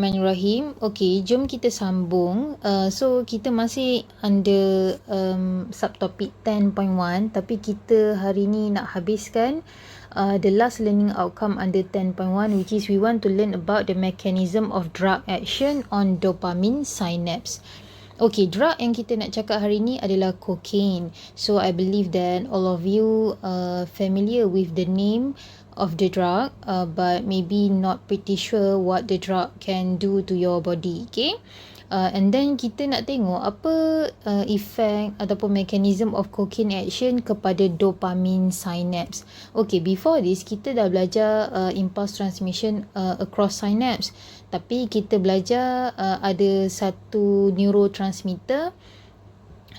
Bismillahirrahmanirrahim. Okey, jom kita sambung. So kita masih under subtopik 10.1, tapi kita hari ni nak habiskan the last learning outcome under 10.1, which is we want to learn about the mechanism of drug action on dopamine synapse. Okay, drug yang kita nak cakap hari ni adalah cocaine. So I believe that all of you familiar with the name of the drug, but maybe not pretty sure what the drug can do to your body. Okay, and then kita nak tengok apa effect ataupun mechanism of cocaine action kepada dopamine synapse. Okay, before this kita dah belajar impulse transmission across synapse, tapi kita belajar ada satu neurotransmitter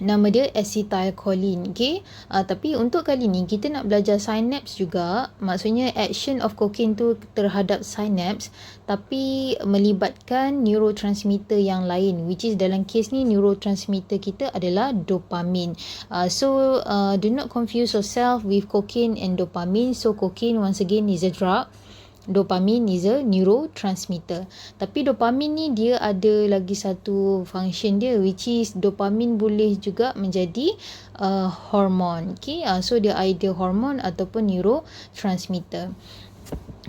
nama dia acetylcholine. Okay, tapi untuk kali ni kita nak belajar synapse juga, maksudnya action of cocaine tu terhadap synapse tapi melibatkan neurotransmitter yang lain, which is dalam kes ni neurotransmitter kita adalah dopamine. So do not confuse yourself with cocaine and dopamine. So cocaine once again is a drug, dopamine is a neurotransmitter. Tapi dopamine ni dia ada lagi satu function dia, which is dopamine boleh juga menjadi hormon. Okay, so dia either hormon ataupun neurotransmitter.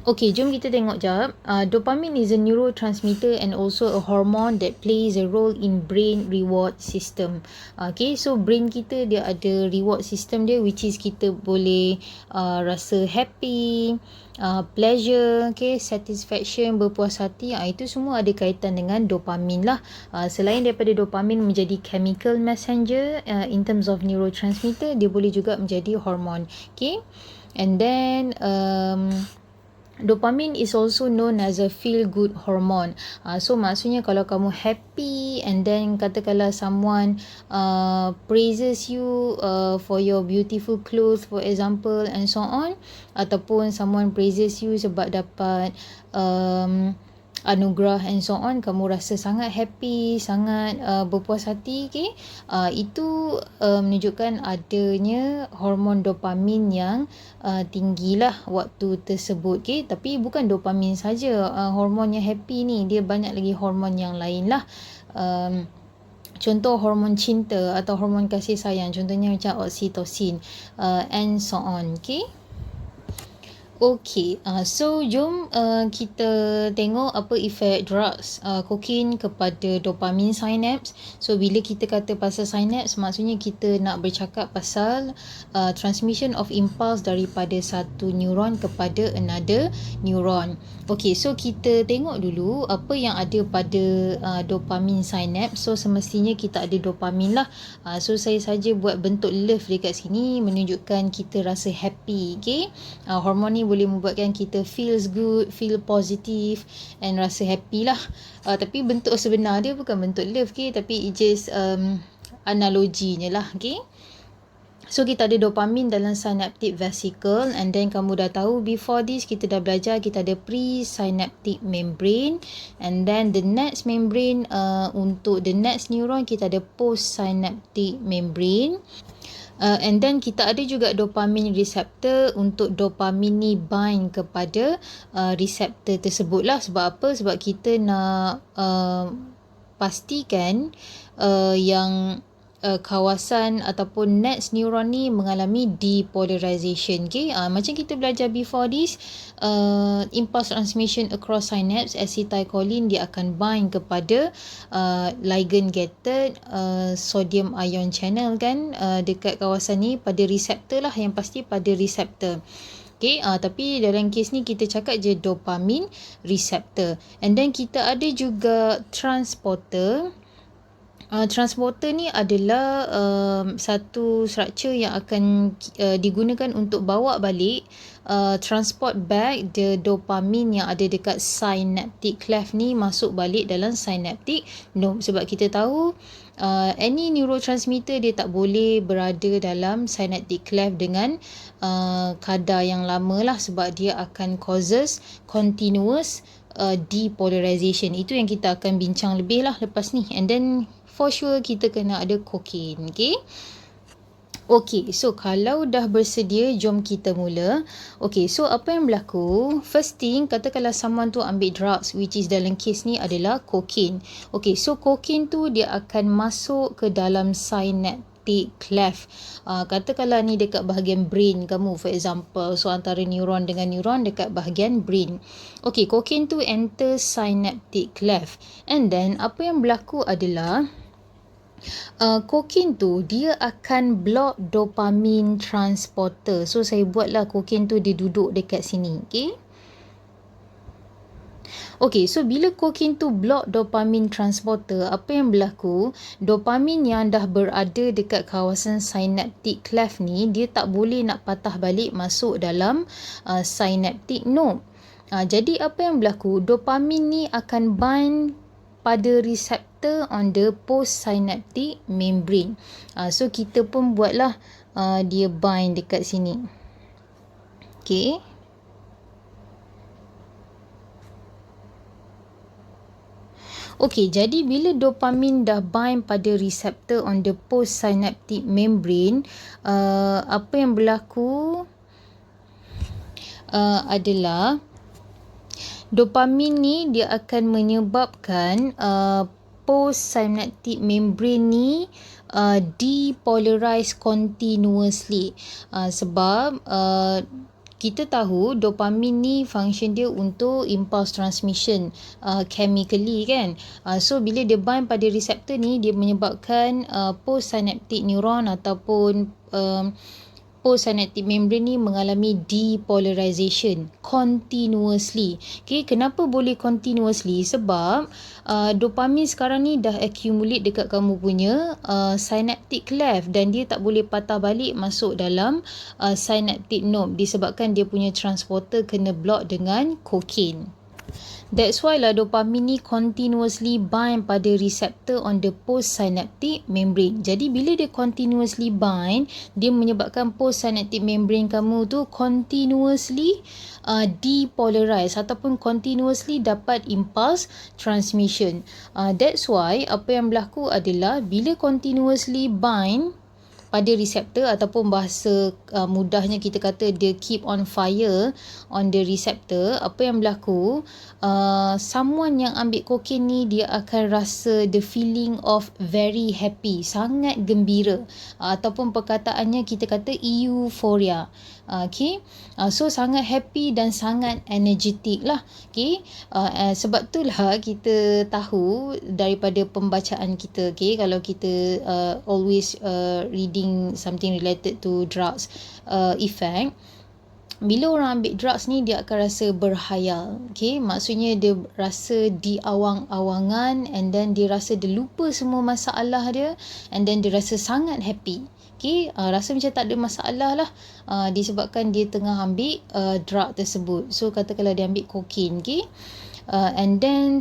Okay, jom kita tengok jap. Dopamine is a neurotransmitter and also a hormone that plays a role in brain reward system. Okay, so brain kita dia ada reward system dia, which is kita boleh rasa happy, pleasure, okay, satisfaction, berpuas hati. Itu semua ada kaitan dengan dopamine lah. Selain daripada dopamine menjadi chemical messenger in terms of neurotransmitter, dia boleh juga menjadi hormon. Okay, and then dopamine is also known as a feel good hormone. So maksudnya kalau kamu happy and then katakanlah someone praises you for your beautiful clothes for example and so on, ataupun someone praises you sebab dapat anugerah and so on, kamu rasa sangat happy, sangat berpuas hati. Okay, itu menunjukkan adanya hormon dopamin yang tinggilah waktu tersebut. Okay, tapi bukan dopamin saja hormon yang happy ni, dia banyak lagi hormon yang lain lah. Contoh hormon cinta atau hormon kasih sayang, contohnya macam oxytocin and so on. Okay, okay, so jom kita tengok apa efek drugs cocaine kepada dopamine synapse. So bila kita kata pasal synapse, maksudnya kita nak bercakap pasal transmission of impulse daripada satu neuron kepada another neuron. Okay, so kita tengok dulu apa yang ada pada dopamine synapse. So semestinya kita ada dopamin lah. So saya saja buat bentuk love dekat sini menunjukkan kita rasa happy. Okay, hormon ni boleh membuatkan kita feels good, feel positive and rasa happy lah. Tapi bentuk sebenar dia bukan bentuk love, okay, tapi it just analoginya lah. Okay, so kita ada dopamin dalam synaptic vesicle, and then kamu dah tahu before this kita dah belajar kita ada presynaptic membrane, and then the next membrane untuk the next neuron kita ada postsynaptic membrane. And then kita ada juga dopamine receptor untuk dopamin ni bind kepada receptor tersebut lah. Sebab apa? Sebab kita nak pastikan yang kawasan ataupun next neuron ni mengalami depolarization. Okay, macam kita belajar before this, impulse transmission across synapse, acetylcholine dia akan bind kepada ligand gated sodium ion channel kan, dekat kawasan ni pada receptor lah, yang pasti pada receptor. Okay, tapi dalam kes ni kita cakap je dopamine receptor. And then kita ada juga transporter. Transporter ni adalah satu structure yang akan digunakan untuk bawa balik, transport back the dopamine yang ada dekat synaptic cleft ni masuk balik dalam synaptic node. Sebab kita tahu any neurotransmitter dia tak boleh berada dalam synaptic cleft dengan kadar yang lama lah, sebab dia akan causes continuous depolarization. Itu yang kita akan bincang lebih lah lepas ni. And then for sure kita kena ada cocaine. Okay, Okay, so kalau dah bersedia, jom kita mula. Okay, so apa yang berlaku? First thing, katakanlah someone tu ambil drugs, which is dalam kes ni adalah cocaine. Okay, so cocaine tu dia akan masuk ke dalam synaptic cleft. Katakanlah ni dekat bahagian brain kamu, for example. So, antara neuron dengan neuron dekat bahagian brain. Okay, cocaine tu enter synaptic cleft. And then, apa yang berlaku adalah cocaine tu dia akan block dopamine transporter. So saya buatlah cocaine tu dia duduk dekat sini. Okay, so bila cocaine tu block dopamine transporter, apa yang berlaku? Dopamin yang dah berada dekat kawasan synaptic cleft ni, dia tak boleh nak patah balik masuk dalam synaptic node. Jadi apa yang berlaku? Dopamin ni akan bind pada reseptor on the postsynaptic membrane. So kita pun buatlah dia bind dekat sini. Okay. Okay, jadi bila dopamin dah bind pada reseptor on the postsynaptic membrane, apa yang berlaku adalah dopamin ni dia akan menyebabkan postsynaptic membrane ni depolarize continuously. Sebab kita tahu dopamin ni function dia untuk impulse transmission chemically kan. So bila dia bind pada reseptor ni, dia menyebabkan postsynaptic neuron ataupun postsynaptic membrane ni mengalami depolarization continuously. Okay, kenapa boleh continuously? Sebab dopamin sekarang ni dah accumulate dekat kamu punya synaptic cleft dan dia tak boleh patah balik masuk dalam synaptic node disebabkan dia punya transporter kena block dengan cocaine. That's why lah dopamin ni continuously bind pada reseptor on the postsynaptic membrane. Jadi bila dia continuously bind, dia menyebabkan postsynaptic membrane kamu tu continuously depolarize ataupun continuously dapat impulse transmission. That's why apa yang berlaku adalah bila continuously bind pada reseptor ataupun bahasa mudahnya kita kata dia keep on fire on the receptor, apa yang berlaku, someone yang ambil cocaine ni dia akan rasa the feeling of very happy, sangat gembira, ataupun perkataannya kita kata euphoria. Okay, so sangat happy dan sangat energetic lah. Okay, sebab itulah kita tahu daripada pembacaan kita, okay, kalau kita always reading something related to drugs effect, bila orang ambil drugs ni dia akan rasa berhayal. Okay, maksudnya dia rasa di awang-awangan and then dia rasa dia lupa semua masalah dia and then dia rasa sangat happy. Okay, rasa macam tak ada masalah lah disebabkan dia tengah ambil drug tersebut. So katakanlah dia ambil cocaine, okay, and then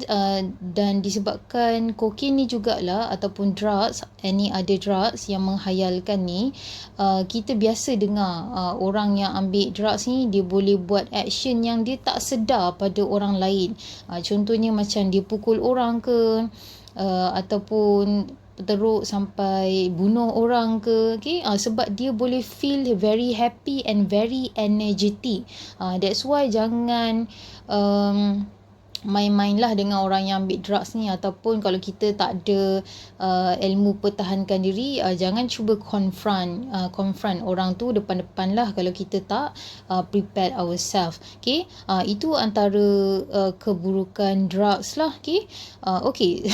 dan disebabkan cocaine ni jugalah ataupun drugs, any other drugs yang menghayalkan ni, kita biasa dengar orang yang ambil drugs ni dia boleh buat action yang dia tak sedar pada orang lain. Contohnya macam dia pukul orang ke, ataupun teruk sampai bunuh orang ke, okay? Sebab dia boleh feel very happy and very energetic. That's why jangan main-main lah dengan orang yang ambil drugs ni, ataupun kalau kita tak ada ilmu pertahankan diri, jangan cuba confront orang tu depan-depan lah kalau kita tak prepare ourselves. Okay, itu antara keburukan drugs lah. Okay, okay.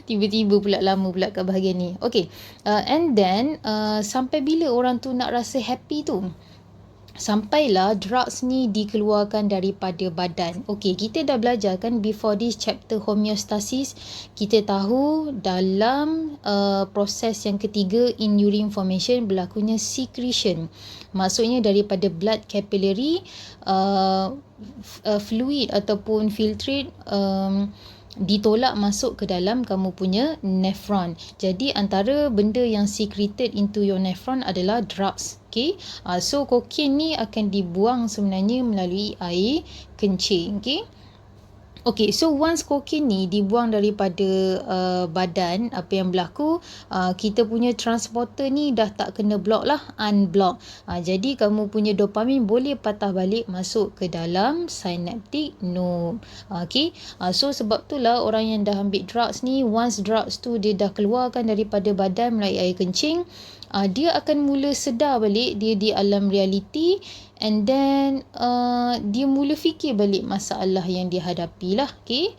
Tiba-tiba pula lama pula kat bahagian ni. Okay, and then sampai bila orang tu nak rasa happy tu? Sampailah drugs ni dikeluarkan daripada badan. Okay, kita dah belajar kan before this chapter homeostasis. Kita tahu dalam proses yang ketiga in urine formation berlakunya secretion. Maksudnya daripada blood capillary, fluid ataupun filtrate ditolak masuk ke dalam kamu punya nephron. Jadi antara benda yang secreted into your nephron adalah drugs. Okay, so cocaine ni akan dibuang sebenarnya melalui air kencing. Okay, Okay, so once cocaine ni dibuang daripada badan, apa yang berlaku, kita punya transporter ni dah tak kena block lah, unblock. Jadi kamu punya dopamin boleh patah balik masuk ke dalam synaptic node. Okay, so sebab tu lah orang yang dah ambil drugs ni, once drugs tu dia dah keluarkan daripada badan melalui air kencing, dia akan mula sedar balik dia di alam realiti, and then dia mula fikir balik masalah yang dia hadapi lah. Okay,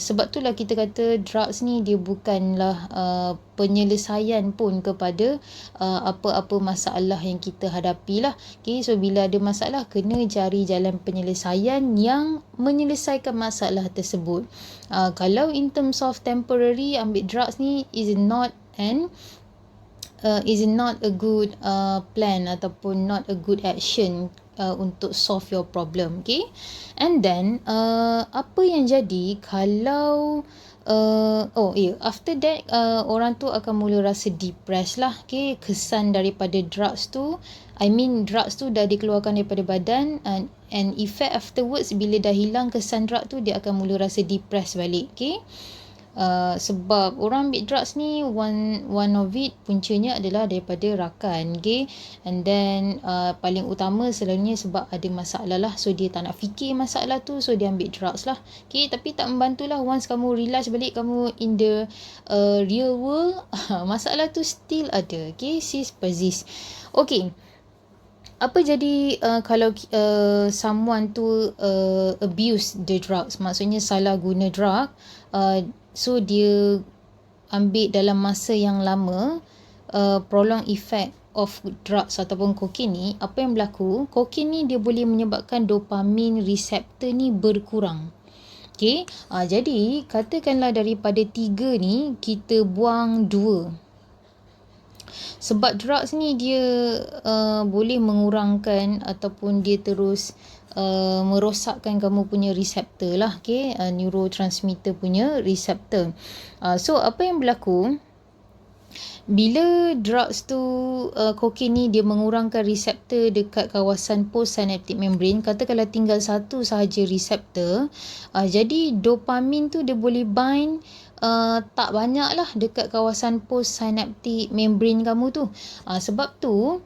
sebab tu lah kita kata drugs ni dia bukanlah penyelesaian pun kepada apa-apa masalah yang kita hadapi lah. Okay, so bila ada masalah kena cari jalan penyelesaian yang menyelesaikan masalah tersebut. Kalau in terms of temporary, ambil drugs ni is not a good plan ataupun not a good action untuk solve your problem. Okay, and then apa yang jadi kalau after that orang tu akan mula rasa depressed lah. Okay, kesan daripada drugs tu, drugs tu dah dikeluarkan daripada badan, and effect afterwards, bila dah hilang kesan drug tu, dia akan mula rasa depressed balik. Okay, sebab orang ambil drugs ni, one of it puncanya adalah daripada rakan. Okay, and then paling utama selalunya sebab ada masalah lah, so dia tak nak fikir masalah tu, so dia ambil drugs lah. Okay, tapi tak membantulah, once kamu realize balik kamu in the real world, masalah tu still ada. Okay, sis persist. Okay, apa jadi kalau someone tu abuse the drugs, maksudnya salah guna drug, so dia ambil dalam masa yang lama, prolonged effect of drugs ataupun cocaine ni, apa yang berlaku, cocaine ni dia boleh menyebabkan dopamin receptor ni berkurang. Okay, jadi katakanlah daripada 3 ni kita buang 2. Sebab drugs ni dia boleh mengurangkan ataupun dia terus merosakkan kamu punya reseptor lah. Okay, neurotransmitter punya reseptor. So apa yang berlaku bila drugs tu, cocaine ni dia mengurangkan reseptor dekat kawasan postsynaptic membrane, katakanlah tinggal satu sahaja reseptor, jadi dopamin tu dia boleh bind tak banyak lah dekat kawasan postsynaptic membrane kamu tu. Sebab tu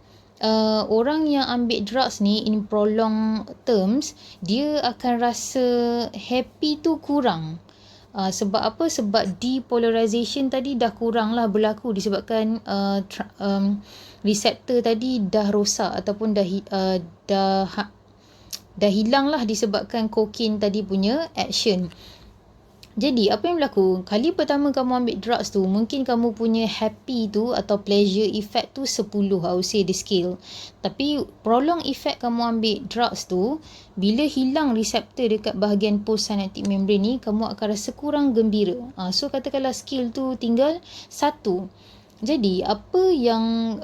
orang yang ambil drugs ni in prolonged terms, dia akan rasa happy tu kurang. Sebab apa? Sebab depolarization tadi dah kurang lah berlaku disebabkan reseptor tadi dah rosak ataupun dah hilang lah disebabkan cocaine tadi punya action. Jadi apa yang berlaku, kali pertama kamu ambil drugs tu, mungkin kamu punya happy tu atau pleasure effect tu 10, I would say the scale. Tapi prolong effect kamu ambil drugs tu, bila hilang reseptor dekat bahagian postsynaptic membrane ni, kamu akan rasa kurang gembira. So katakanlah skill tu tinggal 1. Jadi apa yang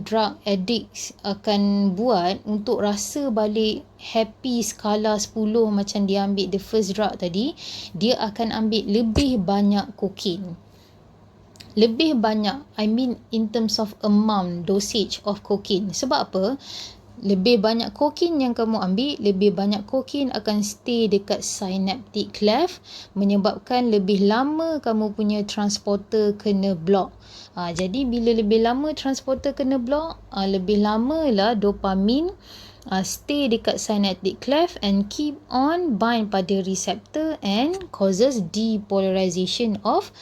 drug addicts akan buat untuk rasa balik happy skala 10 macam dia ambil the first drug tadi, dia akan ambil lebih banyak cocaine. Lebih banyak, in terms of amount, dosage of cocaine. Sebab apa? Lebih banyak cocaine yang kamu ambil, lebih banyak cocaine akan stay dekat synaptic cleft, menyebabkan lebih lama kamu punya transporter kena block. Jadi bila lebih lama transporter kena block, lebih lama lah dopamin stay dekat synaptic cleft and keep on bind pada receptor and causes depolarization of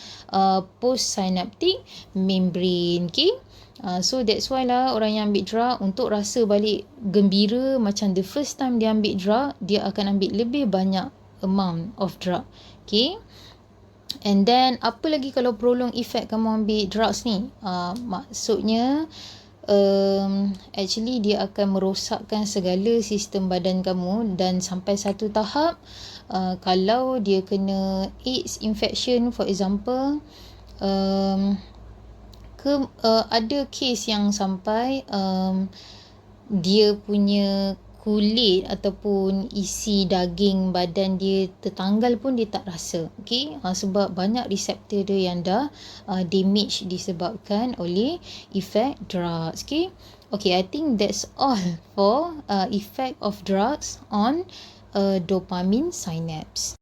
postsynaptic membrane. Okay, so that's why lah orang yang ambil drug untuk rasa balik gembira macam the first time dia ambil drug, dia akan ambil lebih banyak amount of drug. Okay, and then apa lagi kalau prolong effect kamu ambil drugs ni, maksudnya actually dia akan merosakkan segala sistem badan kamu, dan sampai satu tahap kalau dia kena AIDS infection for example, ada kes yang sampai dia punya kulit ataupun isi daging badan dia tertanggal pun dia tak rasa. Okay, sebab banyak reseptor dia yang dah damage disebabkan oleh effect drugs. Okay, I think that's all for effect of drugs on dopamine synapse.